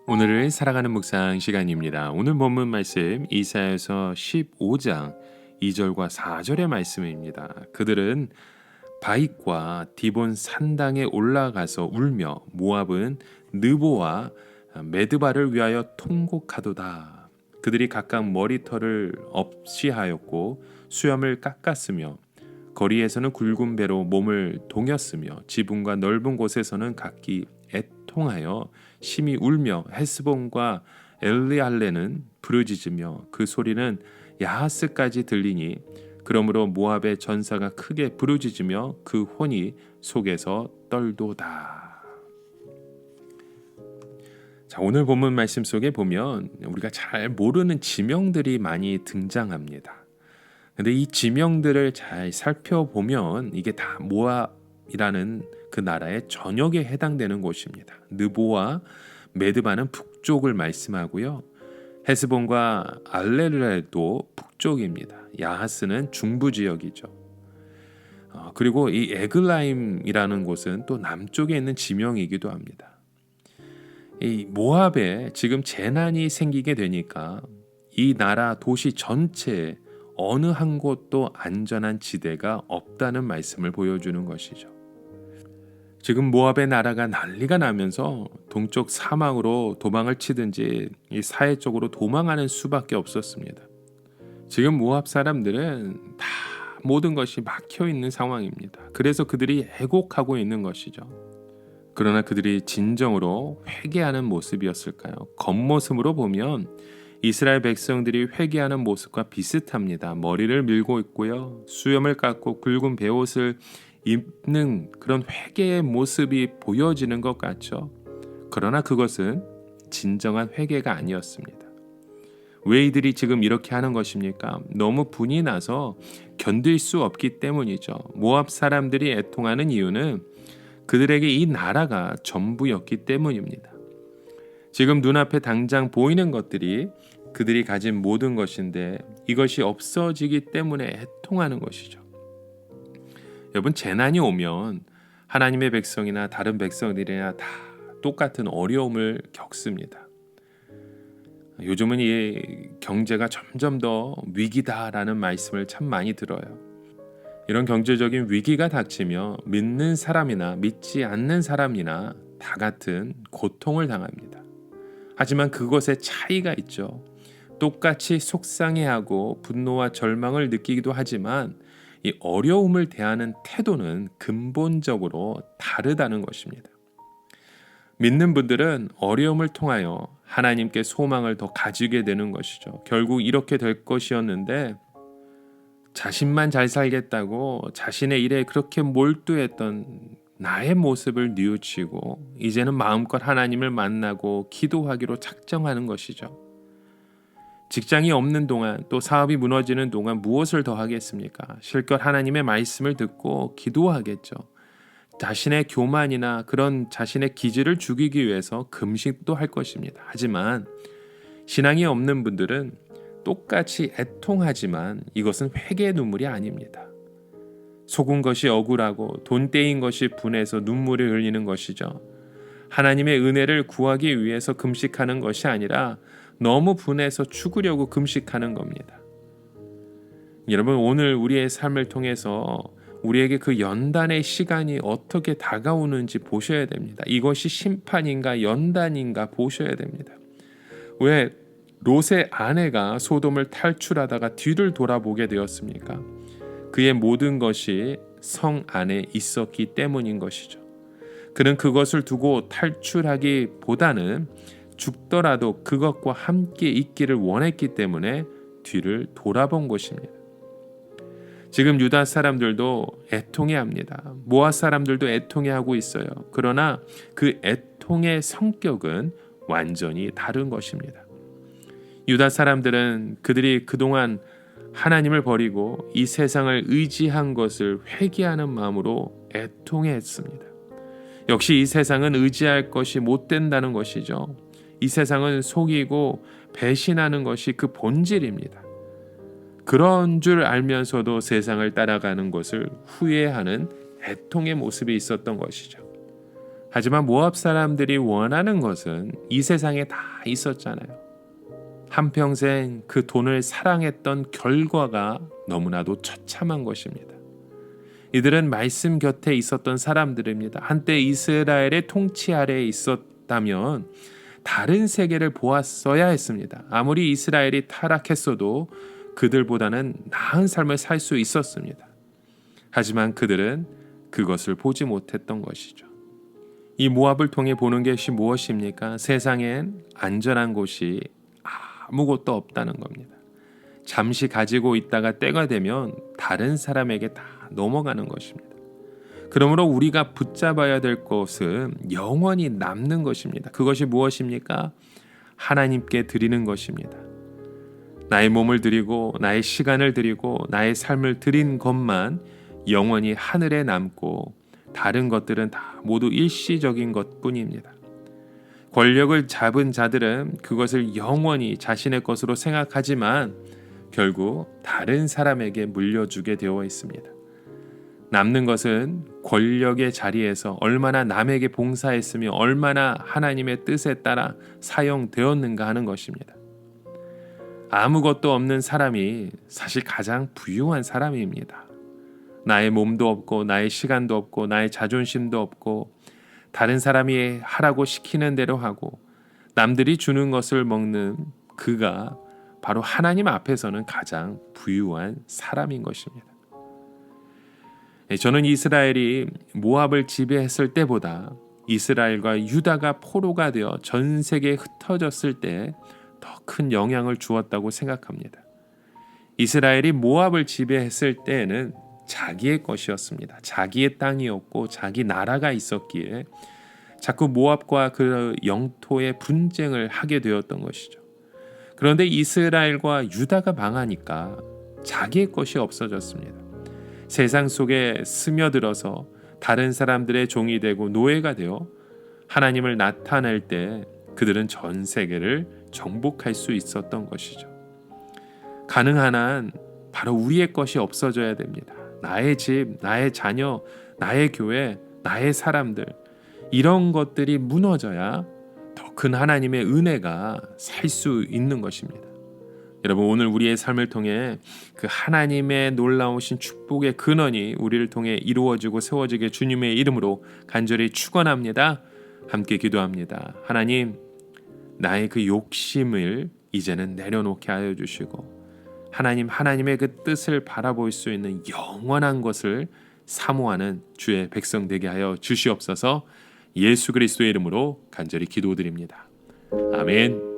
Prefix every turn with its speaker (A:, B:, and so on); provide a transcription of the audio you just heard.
A: 오늘을 살아가는 묵상 시간입니다. 오늘 본문 말씀 이사야서 15장 2절과 4절의 말씀입니다. 그들은 바익과 디본 산당에 올라가서 울며 모압은 느보와 메드바를 위하여 통곡하도다. 그들이 각각 머리털을 없이하였고 수염을 깎았으며 거리에서는 굵은 배로 몸을 동였으며 지붕과 넓은 곳에서는 각기 애통하여 심히 울며 헤스본과 엘리알레는 부르짖으며 그 소리는 야하스까지 들리니 그러므로 모압의 전사가 크게 부르짖으며 그 혼이 속에서 떨도다. 자, 오늘 본문 말씀 속에 보면 우리가 잘 모르는 지명들이 많이 등장합니다. 근데 이 지명들을 잘 살펴보면 이게 다 모압이라는 그 나라의 전역에 해당되는 곳입니다. 느보와 메드바는 북쪽을 말씀하고요. 헤스본과 알레르도 북쪽입니다. 야하스는 중부 지역이죠. 그리고 이 에글라임이라는 곳은 또 남쪽에 있는 지명이기도 합니다. 이 모압에 지금 재난이 생기게 되니까 이 나라 도시 전체에 어느 한 곳도 안전한 지대가 없다는 말씀을 보여주는 것이죠. 지금 모압의 나라가 난리가 나면서 동쪽 사막으로 도망을 치든지 이 사해 쪽으로 도망하는 수밖에 없었습니다. 지금 모압 사람들은 다 모든 것이 막혀 있는 상황입니다. 그래서 그들이 애곡하고 있는 것이죠. 그러나 그들이 진정으로 회개하는 모습이었을까요? 겉모습으로 보면 이스라엘 백성들이 회개하는 모습과 비슷합니다. 머리를 밀고 있고요. 수염을 깎고 굵은 베옷을 입는 그런 회개의 모습이 보여지는 것 같죠. 그러나 그것은 진정한 회개가 아니었습니다. 왜 이들이 지금 이렇게 하는 것입니까? 너무 분이 나서 견딜 수 없기 때문이죠. 모압 사람들이 애통하는 이유는 그들에게 이 나라가 전부였기 때문입니다. 지금 눈앞에 당장 보이는 것들이 그들이 가진 모든 것인데 이것이 없어지기 때문에 애통하는 것이죠. 여러분, 재난이 오면 하나님의 백성이나 다른 백성들이나 다 똑같은 어려움을 겪습니다. 요즘은 이 경제가 점점 더 위기다라는 말씀을 참 많이 들어요. 이런 경제적인 위기가 닥치며 믿는 사람이나 믿지 않는 사람이나 다 같은 고통을 당합니다. 하지만 그것에 차이가 있죠. 똑같이 속상해하고 분노와 절망을 느끼기도 하지만 이 어려움을 대하는 태도는 근본적으로 다르다는 것입니다. 믿는 분들은 어려움을 통하여 하나님께 소망을 더 가지게 되는 것이죠. 결국 이렇게 될 것이었는데 자신만 잘 살겠다고 자신의 일에 그렇게 몰두했던 나의 모습을 뉘우치고 이제는 마음껏 하나님을 만나고 기도하기로 작정하는 것이죠. 직장이 없는 동안 또 사업이 무너지는 동안 무엇을 더 하겠습니까? 실컷 하나님의 말씀을 듣고 기도하겠죠. 자신의 교만이나 그런 자신의 기질을 죽이기 위해서 금식도 할 것입니다. 하지만 신앙이 없는 분들은 똑같이 애통하지만 이것은 회개의 눈물이 아닙니다. 속은 것이 억울하고 돈 떼인 것이 분해서 눈물을 흘리는 것이죠. 하나님의 은혜를 구하기 위해서 금식하는 것이 아니라 너무 분해서 죽으려고 금식하는 겁니다. 여러분, 오늘 우리의 삶을 통해서 우리에게 그 연단의 시간이 어떻게 다가오는지 보셔야 됩니다. 이것이 심판인가 연단인가 보셔야 됩니다. 왜 롯의 아내가 소돔을 탈출하다가 뒤를 돌아보게 되었습니까? 그의 모든 것이 성 안에 있었기 때문인 것이죠. 그는 그것을 두고 탈출하기보다는 죽더라도 그것과 함께 있기를 원했기 때문에 뒤를 돌아본 것입니다. 지금 유다 사람들도 애통해합니다. 모압 사람들도 애통해하고 있어요. 그러나 그 애통의 성격은 완전히 다른 것입니다. 유다 사람들은 그들이 그동안 하나님을 버리고 이 세상을 의지한 것을 회개하는 마음으로 애통해했습니다. 역시 이 세상은 의지할 것이 못 된다는 것이죠. 이 세상은 속이고 배신하는 것이 그 본질입니다. 그런 줄 알면서도 세상을 따라가는 것을 후회하는 애통의 모습이 있었던 것이죠. 하지만 모압 사람들이 원하는 것은 이 세상에 다 있었잖아요. 한평생 그 돈을 사랑했던 결과가 너무나도 처참한 것입니다. 이들은 말씀 곁에 있었던 사람들입니다. 한때 이스라엘의 통치 아래에 있었다면 다른 세계를 보았어야 했습니다. 아무리 이스라엘이 타락했어도 그들보다는 나은 삶을 살 수 있었습니다. 하지만 그들은 그것을 보지 못했던 것이죠. 이 모압을 통해 보는 것이 무엇입니까? 세상엔 안전한 곳이 아무것도 없다는 겁니다. 잠시 가지고 있다가 때가 되면 다른 사람에게 다 넘어가는 것입니다. 그러므로 우리가 붙잡아야 될 것은 영원히 남는 것입니다. 그것이 무엇입니까? 하나님께 드리는 것입니다. 나의 몸을 드리고 나의 시간을 드리고 나의 삶을 드린 것만 영원히 하늘에 남고 다른 것들은 다 모두 일시적인 것뿐입니다. 권력을 잡은 자들은 그것을 영원히 자신의 것으로 생각하지만 결국 다른 사람에게 물려주게 되어 있습니다. 남는 것은 권력의 자리에서 얼마나 남에게 봉사했으며 얼마나 하나님의 뜻에 따라 사용되었는가 하는 것입니다. 아무것도 없는 사람이 사실 가장 부유한 사람입니다. 나의 몸도 없고 나의 시간도 없고 나의 자존심도 없고 다른 사람이 하라고 시키는 대로 하고 남들이 주는 것을 먹는 그가 바로 하나님 앞에서는 가장 부유한 사람인 것입니다. 저는 이스라엘이 모압을 지배했을 때보다 이스라엘과 유다가 포로가 되어 전 세계에 흩어졌을 때 더 큰 영향을 주었다고 생각합니다. 이스라엘이 모압을 지배했을 때에는 자기의 것이었습니다. 자기의 땅이었고 자기 나라가 있었기에 자꾸 모압과 그 영토의 분쟁을 하게 되었던 것이죠. 그런데 이스라엘과 유다가 망하니까 자기의 것이 없어졌습니다. 세상 속에 스며들어서 다른 사람들의 종이 되고 노예가 되어 하나님을 나타낼 때 그들은 전 세계를 정복할 수 있었던 것이죠. 가능한 한 바로 우리의 것이 없어져야 됩니다. 나의 집, 나의 자녀, 나의 교회, 나의 사람들, 이런 것들이 무너져야 더 큰 하나님의 은혜가 살 수 있는 것입니다. 여러분, 오늘 우리의 삶을 통해 그 하나님의 놀라우신 축복의 근원이 우리를 통해 이루어지고 세워지게 주님의 이름으로 간절히 축원합니다. 함께 기도합니다. 하나님, 나의 그 욕심을 이제는 내려놓게 하여 주시고 하나님의 그 뜻을 바라볼 수 있는 영원한 것을 사모하는 주의 백성 되게 하여 주시옵소서. 예수 그리스도의 이름으로 간절히 기도드립니다. 아멘.